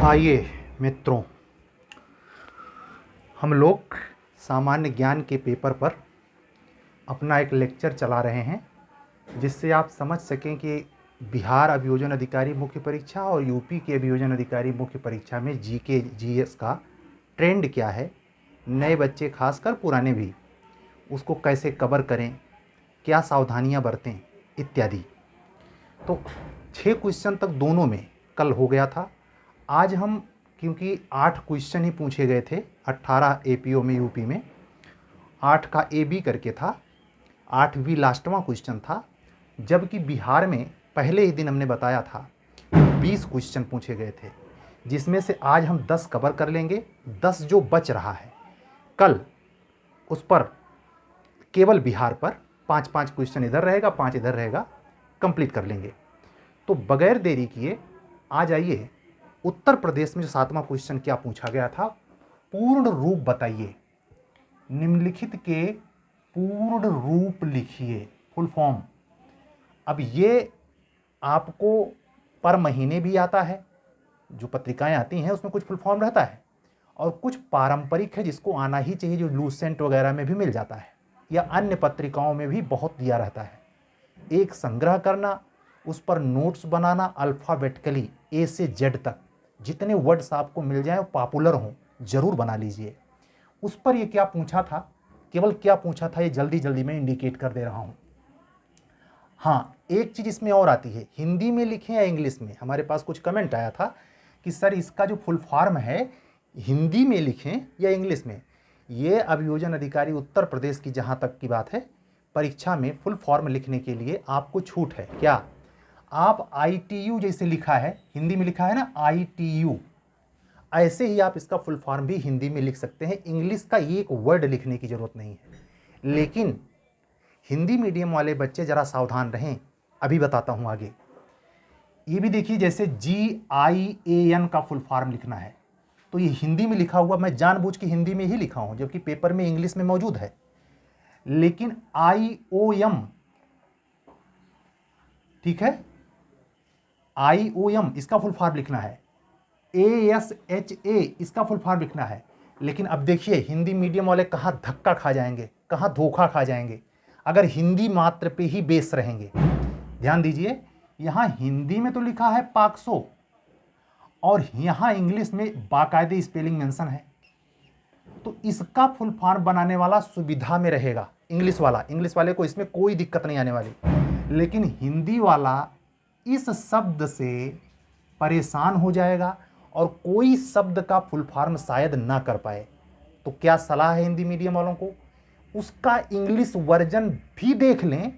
आइए मित्रों, हम लोग सामान्य ज्ञान के पेपर पर अपना एक लेक्चर चला रहे हैं जिससे आप समझ सकें कि बिहार अभियोजन अधिकारी मुख्य परीक्षा और यूपी के अभियोजन अधिकारी मुख्य परीक्षा में जीके जीएस का ट्रेंड क्या है। नए बच्चे खासकर पुराने भी उसको कैसे कवर करें, क्या सावधानियां बरतें इत्यादि। तो 6 क्वेश्चन तक दोनों में कल हो गया था। आज हम क्योंकि 8 क्वेश्चन ही पूछे गए थे 18 एपीओ में, यूपी में 8 का एबी करके था, 8वीं लास्टवां क्वेश्चन था, जबकि बिहार में पहले ही दिन हमने बताया था 20 क्वेश्चन पूछे गए थे, जिसमें से आज हम 10 कवर कर लेंगे। 10 जो बच रहा है कल उस पर केवल बिहार पर 5-5 क्वेश्चन इधर रहेगा, 5 इधर रहेगा, कंप्लीट कर लेंगे। तो बगैर देरी किए आ जाइए। उत्तर प्रदेश में जो 7वां क्वेश्चन क्या पूछा गया था, पूर्ण रूप बताइए, निम्नलिखित के पूर्ण रूप लिखिए, फुल फॉर्म। अब ये आपको पर महीने भी आता है, जो पत्रिकाएं आती हैं उसमें कुछ फुल फॉर्म रहता है, और कुछ पारंपरिक है जिसको आना ही चाहिए, जो लूसेंट वगैरह में भी मिल जाता है या अन्य पत्रिकाओं में भी बहुत दिया रहता है। एक संग्रह करना, उस पर नोट्स बनाना, अल्फ़ाबेटिकली ए से जेड तक जितने वर्ड्स आपको मिल जाएं पॉपुलर हों जरूर बना लीजिए। उस पर ये क्या पूछा था, केवल क्या पूछा था ये जल्दी जल्दी मैं इंडिकेट कर दे रहा हूं। हाँ, एक चीज इसमें और आती है, हिंदी में लिखें या इंग्लिश में। हमारे पास कुछ कमेंट आया था कि सर इसका जो फुल फॉर्म है हिंदी में लिखें या इंग्लिश में। ये अभियोजन अधिकारी उत्तर प्रदेश की जहां तक की बात है, परीक्षा में फुल फॉर्म लिखने के लिए आपको छूट है। क्या आप ITU जैसे लिखा है, हिंदी में लिखा है ना ITU, ऐसे ही आप इसका फुल फॉर्म भी हिंदी में लिख सकते हैं। इंग्लिश का एक वर्ड लिखने की जरूरत नहीं है। लेकिन हिंदी मीडियम वाले बच्चे जरा सावधान रहें, अभी बताता हूं आगे। ये भी देखिए, जैसे GIAN का फुल फॉर्म लिखना है तो ये हिंदी में लिखा हुआ, मैं जानबूझ के हिंदी में ही लिखा हूं जबकि पेपर में इंग्लिश में मौजूद है। लेकिन IOM, ठीक है, IOM इसका फुल फॉर्म लिखना है, ASHA इसका फुल फॉर्म लिखना है। लेकिन अब देखिए हिंदी मीडियम वाले कहाँ धक्का खा जाएंगे, कहाँ धोखा खा जाएंगे अगर हिंदी मात्र पे ही बेस रहेंगे। ध्यान दीजिए, यहां हिंदी में तो लिखा है पाक्सो और यहां इंग्लिश में बाकायदे स्पेलिंग मेंशन है, तो इसका फुल फॉर्म बनाने वाला सुविधा में रहेगा इंग्लिश वाला। इंग्लिश वाले को इसमें कोई दिक्कत नहीं आने वाली, लेकिन हिंदी वाला इस शब्द से परेशान हो जाएगा और कोई शब्द का फुल फॉर्म शायद ना कर पाए। तो क्या सलाह है हिंदी मीडियम वालों को, उसका इंग्लिश वर्जन भी देख लें,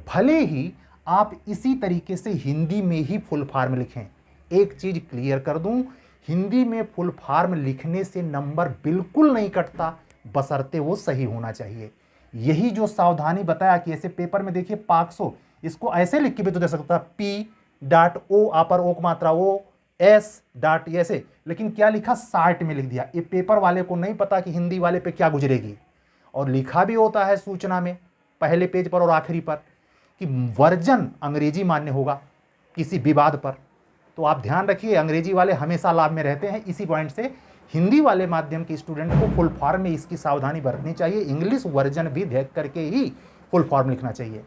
भले ही आप इसी तरीके से हिंदी में ही फुल फॉर्म लिखें। एक चीज क्लियर कर दूं, हिंदी में फुल फॉर्म लिखने से नंबर बिल्कुल नहीं कटता, बशर्ते वो सही होना चाहिए। यही जो सावधानी बताया कि ऐसे पेपर में देखिए पाक्सो, इसको ऐसे लिख के भी तो दे सकता P.O अपर ओक मात्रा O S डॉट ऐसे, लेकिन क्या लिखा, शार्ट में लिख दिया। ये पेपर वाले को नहीं पता कि हिंदी वाले पे क्या गुजरेगी। और लिखा भी होता है सूचना में पहले पेज पर और आखिरी पर कि वर्जन अंग्रेजी मान्य होगा किसी विवाद पर। तो आप ध्यान रखिए, अंग्रेजी वाले हमेशा लाभ में रहते हैं। इसी पॉइंट से हिंदी वाले माध्यम के स्टूडेंट को फुल फॉर्म में इसकी सावधानी बरतनी चाहिए, इंग्लिश वर्जन भी देख करके ही फुल फॉर्म लिखना चाहिए।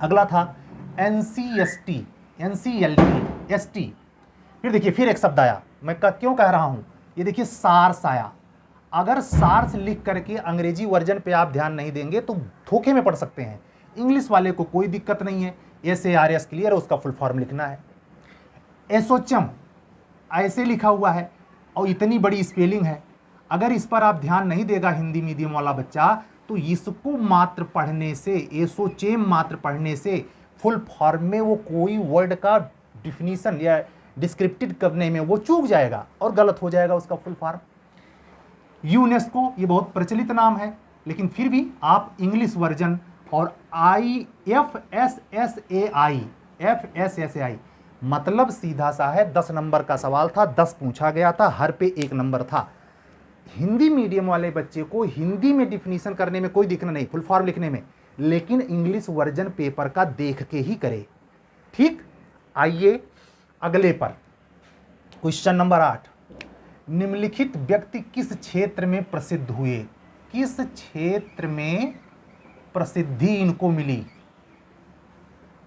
अगला था NCST, NCLT, ST। फिर देखिए, फिर एक शब्द आया, मैं क्यों कह रहा हूं, ये देखिए सार्स आया। अगर सार्स लिख करके अंग्रेजी वर्जन पे आप ध्यान नहीं देंगे तो धोखे में पड़ सकते हैं। इंग्लिश वाले को कोई दिक्कत नहीं है, SARS क्लियर है, उसका फुल फॉर्म लिखना है। एसोचम ऐसे लिखा हुआ है और इतनी बड़ी स्पेलिंग है, अगर इस पर आप ध्यान नहीं देगा हिंदी मीडियम वाला बच्चा तो इसको मात्र पढ़ने से, एसोचेम मात्र पढ़ने से फुल फॉर्म में वो कोई वर्ड का डिफिनीशन या डिस्क्रिप्टिव करने में वो चूक जाएगा और गलत हो जाएगा उसका फुल फॉर्म। यूनेस्को ये बहुत प्रचलित नाम है, लेकिन फिर भी आप इंग्लिश वर्जन और FSSAI मतलब सीधा सा है, 10 नंबर का सवाल था, 10 पूछा गया था, हर पे 1 नंबर था। हिंदी मीडियम वाले बच्चे को हिंदी में डिफिनीशन करने में कोई दिक्कत नहीं, फुल फॉर्म लिखने में, लेकिन इंग्लिश वर्जन पेपर का देख के ही करे। ठीक, आइए अगले पर। क्वेश्चन नंबर 8, निम्नलिखित व्यक्ति किस क्षेत्र में प्रसिद्ध हुए? किस क्षेत्र में प्रसिद्धि इनको मिली?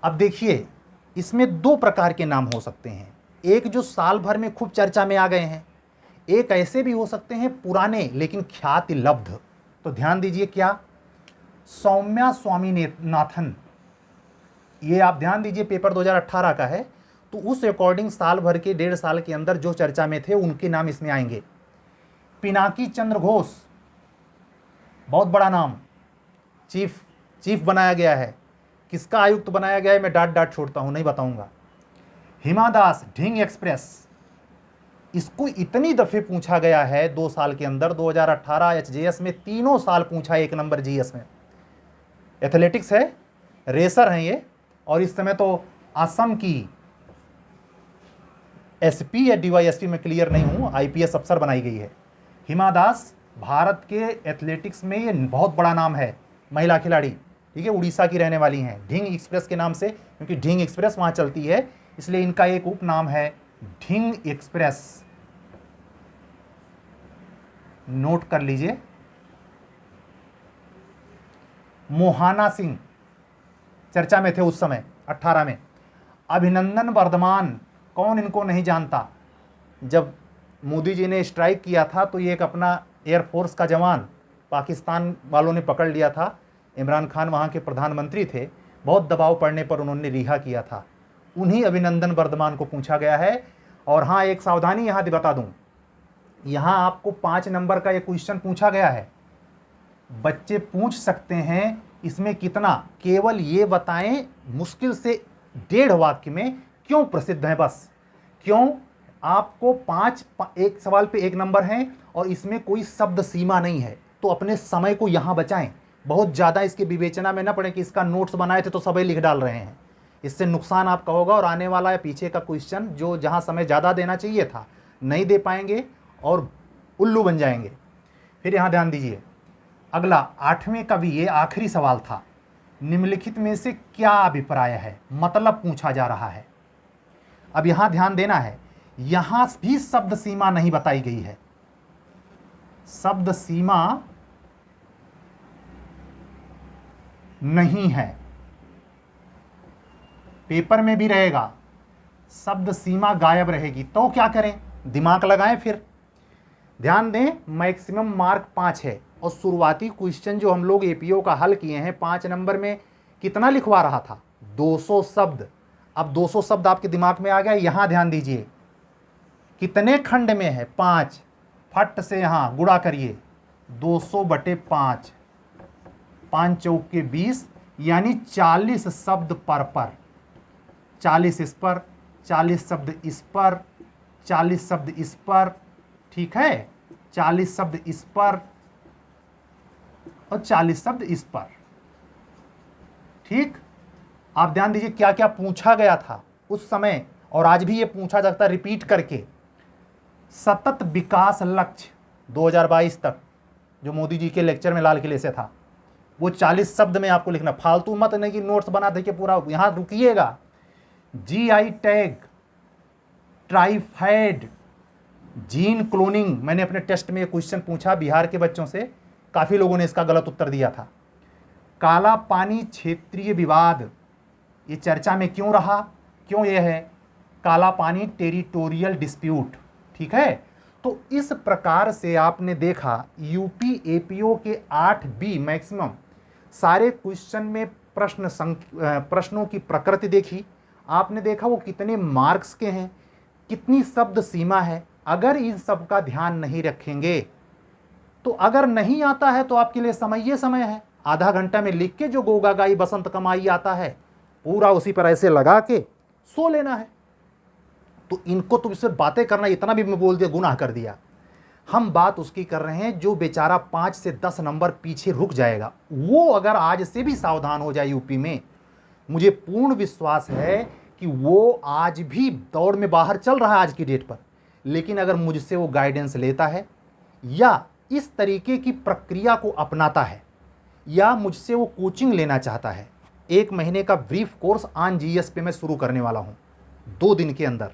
अब देखिए, इसमें दो प्रकार के नाम हो सकते हैं। एक जो साल भर में खूब चर्चा में आ गए हैं, एक ऐसे भी हो सकते हैं पुराने लेकिन ख्याति लब्ध। तो ध्यान दीजिए, क्या सौम्या स्वामीनाथन, ये आप ध्यान दीजिए पेपर 2018 का है, तो उस अकॉर्डिंग साल भर के 1.5 साल के अंदर जो चर्चा में थे उनके नाम इसमें आएंगे। पिनाकी चंद्र घोष, बहुत बड़ा नाम, चीफ बनाया गया है। किसका आयुक्त बनाया गया है मैं डाट छोड़ता हूं, नहीं बताऊंगा। हिमा दास, ढिंग एक्सप्रेस, इसको इतनी दफे पूछा गया है 2 साल के अंदर, 2018 एचजेएस में, तीनों साल पूछा 1 नंबर जीएस में। एथलेटिक्स है, रेसर हैं ये, और इस समय तो असम की एसपी या डीवाईएसपी में क्लियर नहीं हूं, आईपीएस अफसर बनाई गई है। हिमा दास भारत के एथलेटिक्स में ये बहुत बड़ा नाम है, महिला खिलाड़ी, ठीक है, उड़ीसा की रहने वाली हैं, ढिंग एक्सप्रेस के नाम से, क्योंकि ढिंग एक्सप्रेस वहां चलती है इसलिए इनका एक उपनाम है ढिंग एक्सप्रेस। नोट कर लीजिए। मोहाना सिंह चर्चा में थे उस समय 18 में। अभिनंदन वर्धमान, कौन इनको नहीं जानता। जब मोदी जी ने स्ट्राइक किया था तो ये एक अपना एयरफोर्स का जवान पाकिस्तान वालों ने पकड़ लिया था, इमरान खान वहाँ के प्रधानमंत्री थे, बहुत दबाव पड़ने पर उन्होंने रिहा किया था, उन्हीं अभिनंदन वर्धमान को पूछा गया है। और हाँ, एक सावधानी यहाँ बता दूँ, यहाँ आपको 5 नंबर का ये क्वेश्चन पूछा गया है, बच्चे पूछ सकते हैं इसमें कितना, केवल ये बताएं मुश्किल से 1.5 वाक्य में क्यों प्रसिद्ध है, बस क्यों। आपको 5 एक सवाल पे 1 नंबर है और इसमें कोई शब्द सीमा नहीं है, तो अपने समय को यहाँ बचाएं, बहुत ज़्यादा इसके विवेचना में ना पड़े कि इसका नोट्स बनाए थे तो सभी लिख डाल रहे हैं, इससे नुकसान आपका होगा और आने वाला या पीछे का क्वेश्चन जो जहाँ समय ज़्यादा देना चाहिए था नहीं दे पाएंगे और उल्लू बन जाएंगे। फिर यहाँ ध्यान दीजिए, अगला 8वें का भी ये आखिरी सवाल था, निम्नलिखित में से क्या अभिप्राय है, मतलब पूछा जा रहा है। अब यहां ध्यान देना है, यहां भी शब्द सीमा नहीं बताई गई है, शब्द सीमा नहीं है, पेपर में भी रहेगा, शब्द सीमा गायब रहेगी, तो क्या करें, दिमाग लगाएं। फिर ध्यान दें, मैक्सिमम मार्क 5 है और शुरुआती क्वेश्चन जो हम लोग एपीओ का हल किए हैं 5 नंबर में कितना लिखवा रहा था, 200 शब्द। अब 200 शब्द आपके दिमाग में आ गया। यहां ध्यान दीजिए कितने खंड में है, 5, फट से यहां गुणा करिए, 200/5, 5 चौक के 20, यानी 40 शब्द पर 40 इस पर, 40 शब्द इस पर, 40 शब्द इस पर, ठीक है, 40 शब्द इस पर और 40 शब्द इस पर, ठीक। आप ध्यान दीजिए क्या क्या पूछा गया था उस समय और आज भी ये पूछा जाता है रिपीट करके। सतत विकास लक्ष्य 2022 तक जो मोदी जी के लेक्चर में लाल किले से था, वो 40 शब्द में आपको लिखना, फालतू मत नहीं कि नोट्स बना दे के पूरा, यहां रुकिएगा। GI tag, TRIFED, gene cloning, मैंने अपने टेस्ट में क्वेश्चन पूछा बिहार के बच्चों से, काफी लोगों ने इसका गलत उत्तर दिया था। काला पानी क्षेत्रीय विवाद, ये चर्चा में क्यों रहा, क्यों ये है, काला पानी टेरिटोरियल डिस्प्यूट, ठीक है। तो इस प्रकार से आपने देखा यूपी एपीओ के 8B मैक्सिमम सारे क्वेश्चन में प्रश्नों की प्रकृति देखी आपने, देखा वो कितने मार्क्स के हैं, कितनी शब्द सीमा है। अगर इन सब का ध्यान नहीं रखेंगे तो अगर नहीं आता है तो आपके लिए समय है, आधा घंटा में लिख के जो गोगा गाई बसंत कमाई आता है पूरा उसी पर ऐसे लगा के सो लेना है। तो इनको तो इससे बातें करना, इतना भी मैं बोल दिया गुनाह कर दिया। हम बात उसकी कर रहे हैं जो बेचारा 5 से 10 नंबर पीछे रुक जाएगा, वो अगर आज से भी सावधान हो जाए यूपी में, मुझे पूर्ण विश्वास है कि वो आज भी दौड़ में बाहर चल रहा है आज की डेट पर, लेकिन अगर मुझसे वो गाइडेंस लेता है या इस तरीके की प्रक्रिया को अपनाता है या मुझसे वो कोचिंग लेना चाहता है, 1 महीने का ब्रीफ कोर्स ऑन जीएस पे मैं शुरू करने वाला हूं 2 दिन के अंदर,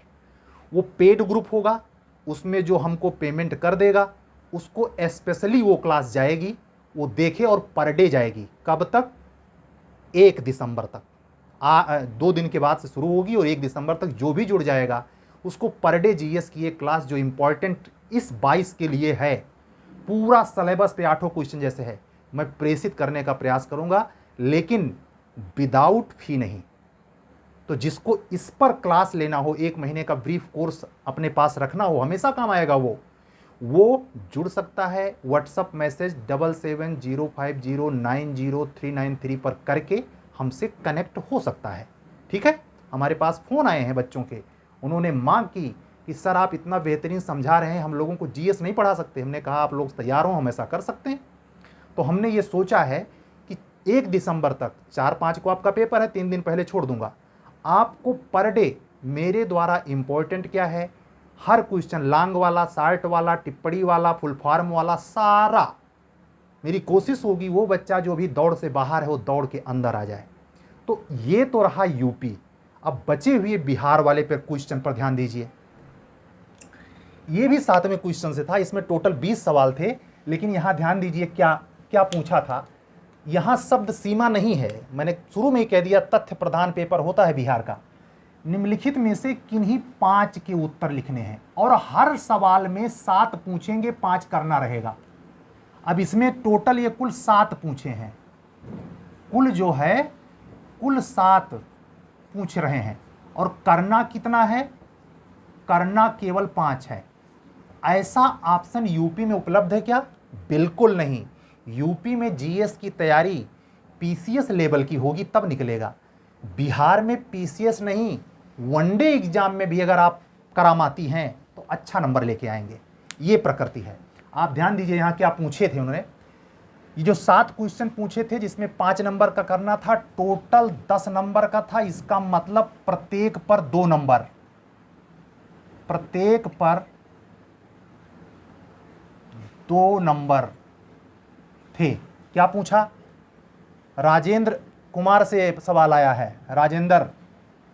वो पेड ग्रुप होगा, उसमें जो हमको पेमेंट कर देगा उसको स्पेशली वो क्लास जाएगी, वो देखे, और पर डे जाएगी। कब तक? 1 दिसंबर तक। 2 दिन के बाद से शुरू होगी और 1 दिसंबर तक जो भी जुड़ जाएगा उसको पर डे जीएस की एक क्लास जो इम्पॉर्टेंट इस 22 के लिए है, पूरा सिलेबस पे 8 क्वेश्चन जैसे है, मैं प्रेषित करने का प्रयास करूंगा, लेकिन विदाउट फी नहीं। तो जिसको इस पर क्लास लेना हो, 1 महीने का ब्रीफ कोर्स अपने पास रखना हो, हमेशा काम आएगा, वो जुड़ सकता है। व्हाट्सअप मैसेज 7705090393 पर करके हमसे कनेक्ट हो सकता है। ठीक है, हमारे पास फ़ोन आए हैं बच्चों के, उन्होंने मांग की कि सर आप इतना बेहतरीन समझा रहे हैं, हम लोगों को जीएस नहीं पढ़ा सकते। हमने कहा आप लोग तैयार हो, हम ऐसा कर सकते हैं। तो हमने ये सोचा है कि 1 दिसंबर तक, 4-5 को आपका पेपर है, 3 दिन पहले छोड़ दूंगा, आपको पर डे मेरे द्वारा इम्पोर्टेंट क्या है, हर क्वेश्चन, लॉन्ग वाला, शार्ट वाला, टिप्पणी वाला, फुल फॉर्म वाला, सारा मेरी कोशिश होगी वो बच्चा जो भी दौड़ से बाहर है वो दौड़ के अंदर आ जाए। तो ये तो रहा यूपी। अब बचे हुए बिहार वाले पर क्वेश्चन पर ध्यान दीजिए। ये भी 7वें क्वेश्चन से था, इसमें टोटल 20 सवाल थे, लेकिन यहां ध्यान दीजिए क्या क्या पूछा था। यहां शब्द सीमा नहीं है, मैंने शुरू में ही कह दिया तथ्य प्रधान पेपर होता है बिहार का। निम्नलिखित में से किन्हीं 5 के उत्तर लिखने हैं, और हर सवाल में 7 पूछेंगे, 5 करना रहेगा। अब इसमें टोटल ये कुल 7 पूछे हैं, कुल जो है कुल 7 पूछ रहे हैं, और करना कितना है? करना केवल 5 है। ऐसा ऑप्शन यूपी में उपलब्ध है क्या? बिल्कुल नहीं। यूपी में जीएस की तैयारी पीसीएस लेवल की होगी तब निकलेगा। बिहार में पीसीएस नहीं, वनडे एग्जाम में भी अगर आप करामाती हैं तो अच्छा नंबर लेके आएंगे, ये प्रकृति है। आप ध्यान दीजिए यहाँ क्या पूछे थे उन्होंने। ये जो 7 क्वेश्चन पूछे थे जिसमें 5 नंबर का करना था, टोटल 10 नंबर का था। इसका मतलब प्रत्येक पर 2 नंबर, प्रत्येक पर 2 नंबर थे। क्या पूछा? राजेंद्र कुमार से सवाल आया है, राजेंद्र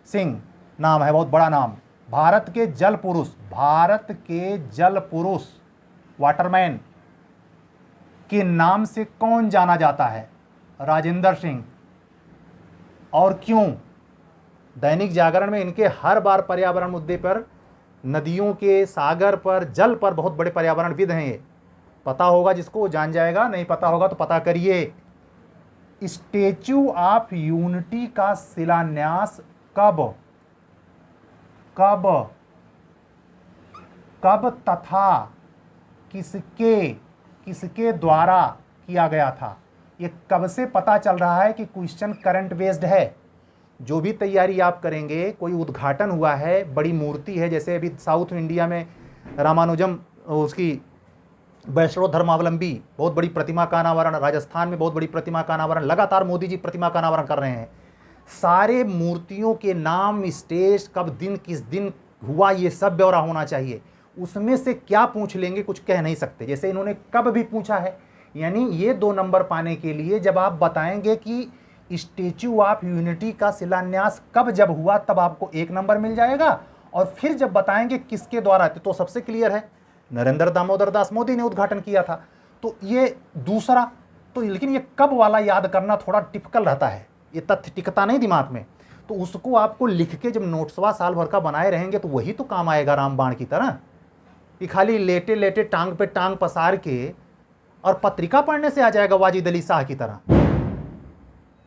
सिंह नाम है, बहुत बड़ा नाम। भारत के जल पुरुष, भारत के जल पुरुष, वाटरमैन के नाम से कौन जाना जाता है? राजेंद्र सिंह। और क्यों? दैनिक जागरण में इनके हर बार पर्यावरण मुद्दे पर, नदियों के, सागर पर, जल पर बहुत बड़े पर्यावरणविद हैं ये। पता होगा जिसको वो जान जाएगा, नहीं पता होगा तो पता करिए। स्टैच्यू ऑफ यूनिटी का शिलान्यास कब कब कब तथा किसके द्वारा किया गया था? ये कब से पता चल रहा है कि क्वेश्चन करंट बेस्ड है। जो भी तैयारी आप करेंगे, कोई उद्घाटन हुआ है, बड़ी मूर्ति है, जैसे अभी साउथ इंडिया में रामानुजम, उसकी वैष्णव धर्मावलंबी बहुत बड़ी प्रतिमा का अनावरण, राजस्थान में बहुत बड़ी प्रतिमा का अनावरण, लगातार मोदी जी प्रतिमा का अनावरण कर रहे हैं। सारे मूर्तियों के नाम, स्टेज, कब दिन, किस दिन हुआ, ये सब ब्यौरा होना चाहिए। उसमें से क्या पूछ लेंगे कुछ कह नहीं सकते। जैसे इन्होंने कब भी पूछा है, यानी ये 2 नंबर पाने के लिए जब आप बताएंगे कि स्टैच्यू ऑफ यूनिटी का शिलान्यास कब जब हुआ तब आपको 1 नंबर मिल जाएगा, और फिर जब बताएंगे किसके द्वारा तो सबसे क्लियर है, नरेंद्र दामोदर दास मोदी ने उद्घाटन किया था। तो ये दूसरा तो, लेकिन ये कब वाला याद करना थोड़ा टिपिकल रहता है, ये तथ्य टिकता नहीं दिमाग में। तो उसको आपको लिख के जब नोट्सवा साल भर का बनाए रहेंगे तो वही तो काम आएगा रामबाण की तरह। कि खाली लेटे लेटे टांग पे टांग पसार के और पत्रिका पढ़ने से आ जाएगा वाजिद अली शाह की तरह।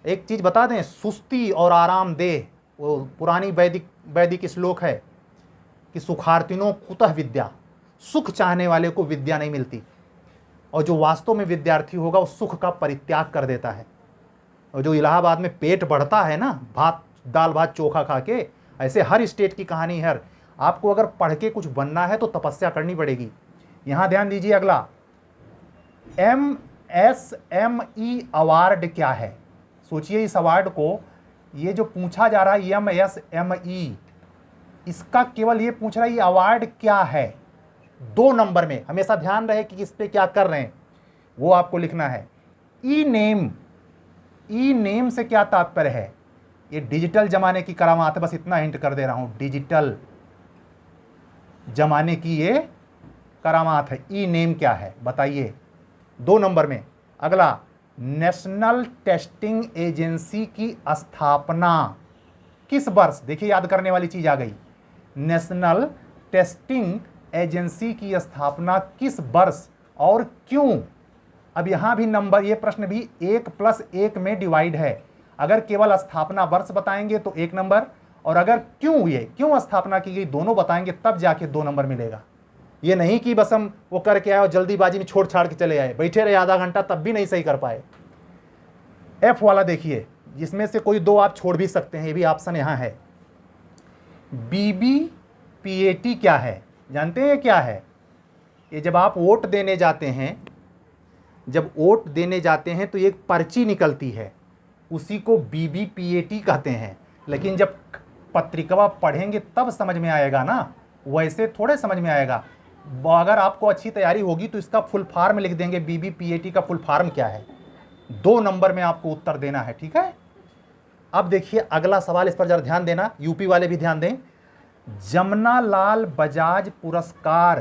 एक चीज बता दें, सुस्ती और आरामदेह, वो पुरानी वैदिक श्लोक है कि सुखार्थिनो कुतः विद्या, सुख चाहने वाले को विद्या नहीं मिलती, और जो वास्तव में विद्यार्थी होगा वो सुख का परित्याग कर देता है। और जो इलाहाबाद में पेट बढ़ता है ना, दाल भात चोखा खा के, ऐसे हर स्टेट की कहानी है। आपको अगर पढ़ के कुछ बनना है तो तपस्या करनी पड़ेगी। यहां ध्यान दीजिए, अगला MSME अवार्ड क्या है? सोचिए इस अवार्ड को, ये जो पूछा जा रहा है MSME, इसका केवल ये पूछ रहा है ये अवार्ड क्या है। 2 नंबर में हमेशा ध्यान रहे कि किस पे क्या कर रहे हैं, वो आपको लिखना है। ई नेम से क्या तात्पर्य है? ये डिजिटल जमाने की करामात है, बस इतना हिंट कर दे रहा हूं, डिजिटल। जमाने की ये करामात है। ई नेम क्या है बताइए। 2 नंबर में अगला, नेशनल टेस्टिंग एजेंसी की स्थापना किस वर्ष, देखिए याद करने वाली चीज आ गई, नेशनल टेस्टिंग एजेंसी की स्थापना किस वर्ष और क्यों। अब यहां भी नंबर, ये प्रश्न भी 1+1 में डिवाइड है। अगर केवल स्थापना वर्ष बताएंगे तो 1 नंबर, और अगर क्यों स्थापना की गई दोनों बताएंगे तब जाके 2 नंबर मिलेगा। ये नहीं कि बस हम वो करके आए और जल्दीबाजी में छोड़ छाड़ के चले आए, बैठे रहे आधा घंटा तब भी नहीं सही कर पाए। एफ वाला देखिए, जिसमें से कोई 2 आप छोड़ भी सकते हैं, ये भी ऑप्शन यहां है। बीबीपीएटी क्या है, जानते हैं क्या है? ये जब आप वोट देने जाते हैं, तो एक पर्ची निकलती है, उसी को बीबीपीएटी कहते हैं। लेकिन जब पत्रिका पढ़ेंगे तब समझ में आएगा ना, वैसे थोड़े समझ में आएगा। अगर आपको अच्छी तैयारी होगी तो इसका फुल फॉर्म लिख देंगे, बीबीपीएटी का फुल फॉर्म क्या है। 2 नंबर में आपको उत्तर देना है, ठीक है। अब देखिए अगला सवाल, इस पर जरा ध्यान देना, यूपी वाले भी ध्यान दें। जमनालाल बजाज पुरस्कार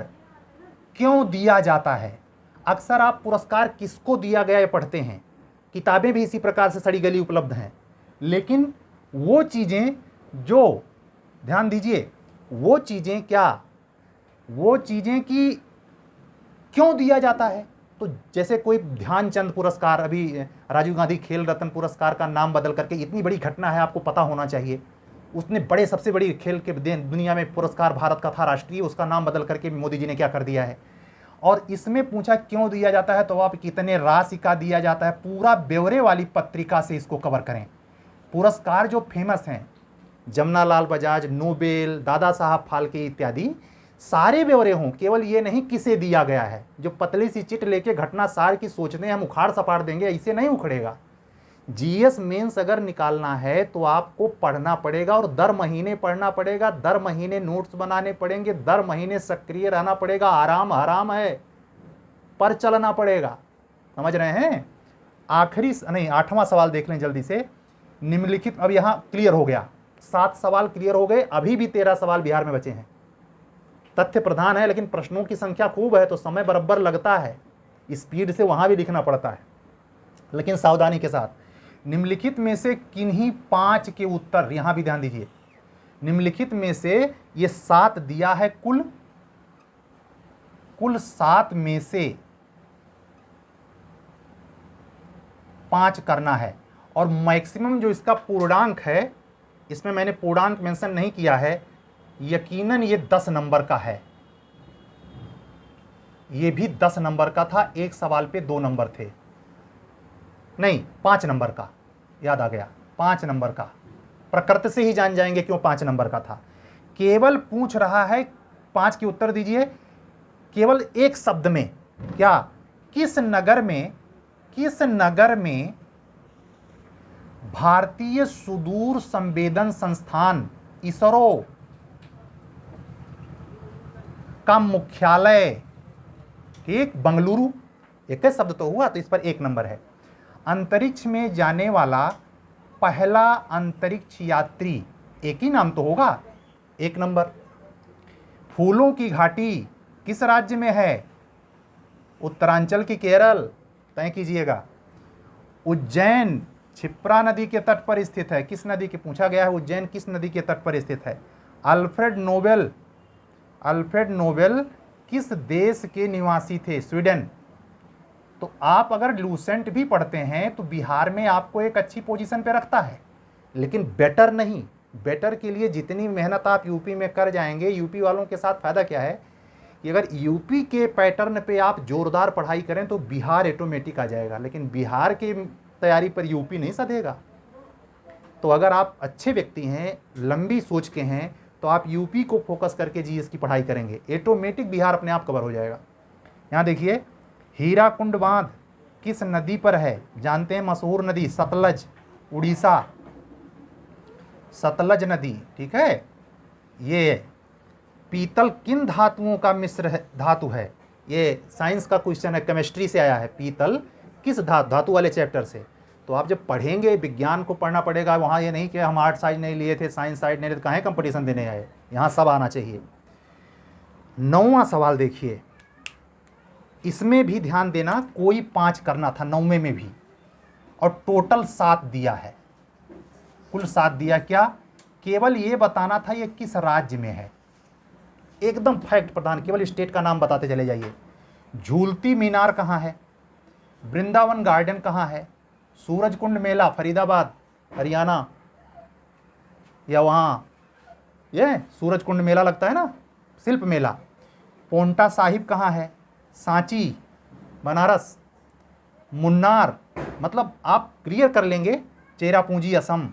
क्यों दिया जाता है? अक्सर आप पुरस्कार किसको दिया गया ये पढ़ते हैं, किताबें भी इसी प्रकार से सड़ी गली उपलब्ध हैं, लेकिन वो चीजें जो, ध्यान दीजिए, वो चीजें की क्यों दिया जाता है। तो जैसे कोई ध्यानचंद पुरस्कार, अभी राजीव गांधी खेल रत्न पुरस्कार का नाम बदल करके, इतनी बड़ी घटना है आपको पता होना चाहिए, उसने बड़े सबसे बड़ी खेल के दुनिया में पुरस्कार भारत का था राष्ट्रीय, उसका नाम बदल करके मोदी जी ने क्या कर दिया है। और इसमें पूछा क्यों दिया जाता है, तो आप कितने राशि का दिया जाता है, पूरा ब्यौरे वाली पत्रिका से इसको कवर करें। पुरस्कार जो फेमस हैं, जमनालाल बजाज, नोबेल, दादा साहब फाल्के इत्यादि, सारे ब्यौरे हों, केवल ये नहीं किसे दिया गया है। जो पतली सी चिट लेके घटना सार की सोचते हैं हम उखाड़ सपाड़ देंगे, ऐसे नहीं उखड़ेगा। जीएस मेंस अगर निकालना है तो आपको पढ़ना पड़ेगा, और दर महीने पढ़ना पड़ेगा, दर महीने नोट्स बनाने पड़ेंगे, दर महीने सक्रिय रहना पड़ेगा। आराम हराम है, पर चलना पड़ेगा, समझ रहे हैं। आखिरी नहीं, 8वां सवाल देख लें जल्दी से। निम्नलिखित, अब यहां क्लियर हो गया, 7 सवाल क्लियर हो गए, अभी भी 13 सवाल बिहार में बचे हैं। तथ्य प्रधान है लेकिन प्रश्नों की संख्या खूब है, तो समय बराबर लगता है, स्पीड से वहां भी लिखना पड़ता है, लेकिन सावधानी के साथ। निम्नलिखित में से किन्हीं 5 के उत्तर, यहां भी ध्यान दीजिए, निम्नलिखित में से ये 7 दिया है, कुल 7 में से 5 करना है। और मैक्सिमम जो इसका पूर्णांक है, इसमें मैंने पूर्णांक मेंशन नहीं किया है, यकीनन ये 10 नंबर का है। ये भी 10 नंबर का था, एक सवाल पे 2 नंबर थे, नहीं 5 नंबर का, याद आ गया, 5 नंबर का। प्रकृति से ही जान जाएंगे क्यों 5 नंबर का था। केवल पूछ रहा है, 5 के उत्तर दीजिए, केवल एक शब्द में, क्या, किस नगर में भारतीय सुदूर संवेदन संस्थान इसरो का मुख्यालय, ठीक, बंगलुरु, एक ही शब्द तो हुआ, तो इस पर 1 नंबर है। अंतरिक्ष में जाने वाला पहला अंतरिक्ष यात्री, एक ही नाम तो होगा, 1 नंबर। फूलों की घाटी किस राज्य में है? उत्तरांचल की केरल, तय कीजिएगा। उज्जैन क्षिप्रा नदी के तट पर स्थित है, किस नदी के, पूछा गया है उज्जैन किस नदी के तट पर स्थित है। अल्फ्रेड नोबेल किस देश के निवासी थे? स्वीडन। तो आप अगर लूसेंट भी पढ़ते हैं तो बिहार में आपको एक अच्छी पोजीशन पे रखता है, लेकिन बेटर नहीं। बेटर के लिए जितनी मेहनत आप यूपी में कर जाएंगे, यूपी वालों के साथ फायदा क्या है कि अगर यूपी के पैटर्न पे आप जोरदार पढ़ाई करें तो बिहार ऑटोमेटिक आ जाएगा, लेकिन बिहार की तैयारी पर यूपी नहीं सधेगा। तो अगर आप अच्छे व्यक्ति हैं, लंबी सोच के हैं, तो आप यूपी को फोकस करके जीएस की पढ़ाई करेंगे, ऑटोमेटिक बिहार अपने आप कवर हो जाएगा। यहाँ देखिए, हीराकुंड बांध किस नदी पर है? जानते हैं, मशहूर नदी सतलज, उड़ीसा, सतलज नदी, ठीक है। ये पीतल किन धातुओं का मिश्र धातु है? ये साइंस का क्वेश्चन है, केमिस्ट्री से आया है। पीतल किस धातु वाले चैप्टर से। तो आप जब पढ़ेंगे, विज्ञान को पढ़ना पड़ेगा, वहाँ ये नहीं कि हम आर्ट साइड नहीं लिए थे, साइंस साइड नहीं लिए, तो कहाँ कंपटीशन देने आए, यहाँ सब आना चाहिए। 9वां सवाल देखिए, इसमें भी ध्यान देना, कोई 5 करना था 9वें में भी, और टोटल 7 दिया है, कुल 7 दिया। क्या? केवल ये बताना था ये किस राज्य में है, एकदम फैक्ट प्रधान, केवल स्टेट का नाम बताते चले जाइए। झूलती मीनार कहाँ है, वृंदावन गार्डन कहाँ है, सूरजकुंड मेला फरीदाबाद हरियाणा, या वहाँ ये सूरजकुंड मेला लगता है ना, शिल्प मेला। पोंटा साहिब कहाँ है, सांची बनारस। मुन्नार, मतलब आप क्लियर कर लेंगे, चेरापूंजी असम।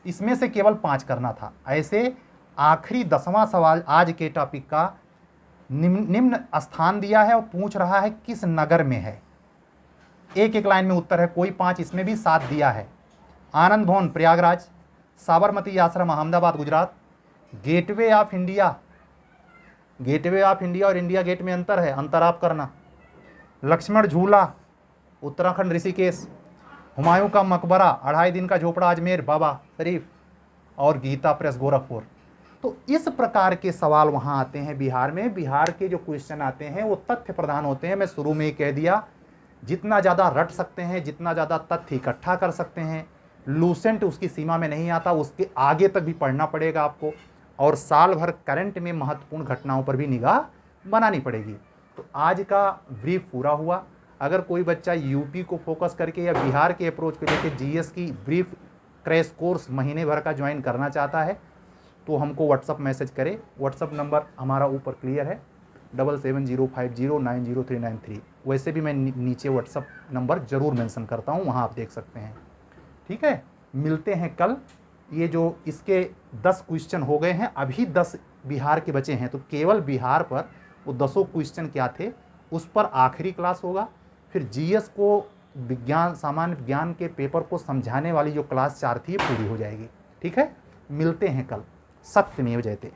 इसमें से केवल 5 करना था। ऐसे आखिरी 10वां सवाल आज के टॉपिक का निम्न स्थान दिया है और पूछ रहा है किस नगर में है। एक एक लाइन में उत्तर है, कोई 5, इसमें भी 7 दिया है। आनंद भवन प्रयागराज, साबरमती आश्रम Ahmedabad Gujarat, gateway of India, gateway of India और इंडिया गेट में अंतर है, अंतर आप करना। लक्ष्मण झूला उत्तराखंड ऋषिकेश, हुमायूं का मकबरा 2.5 दिन का झोपड़ा अजमेर बाबा शरीफ, और गीता प्रेस गोरखपुर। तो इस प्रकार के सवाल वहाँ आते हैं बिहार में। बिहार के जो क्वेश्चन आते हैं वो तथ्य प्रधान होते हैं। मैं शुरू में ही कह दिया, जितना ज़्यादा रट सकते हैं, जितना ज़्यादा तथ्य इकट्ठा कर सकते हैं, लूसेंट उसकी सीमा में नहीं आता, उसके आगे तक भी पढ़ना पड़ेगा आपको, और साल भर करंट में महत्वपूर्ण घटनाओं पर भी निगाह बनानी पड़ेगी। तो आज का ब्रीफ पूरा हुआ। अगर कोई बच्चा यूपी को फोकस करके या बिहार के अप्रोच को लेकर जीएस की ब्रीफ क्रैश कोर्स महीने भर का ज्वाइन करना चाहता है तो हमको व्हाट्सअप मैसेज करे। व्हाट्सअप नंबर हमारा ऊपर क्लियर है, 7705090393। वैसे भी मैं नीचे व्हाट्सअप नंबर ज़रूर मेंशन करता हूँ, वहाँ आप देख सकते हैं। ठीक है, मिलते हैं कल। ये जो इसके 10 क्वेश्चन हो गए हैं, अभी 10 बिहार के बचे हैं, तो केवल बिहार पर वो 10 क्वेश्चन क्या थे उस पर आखिरी क्लास होगा। फिर जीएस को, विज्ञान, सामान्य विज्ञान के पेपर को समझाने वाली जो क्लास 4 थी पूरी हो जाएगी। ठीक है, मिलते हैं कल। सत्यमेव जयते।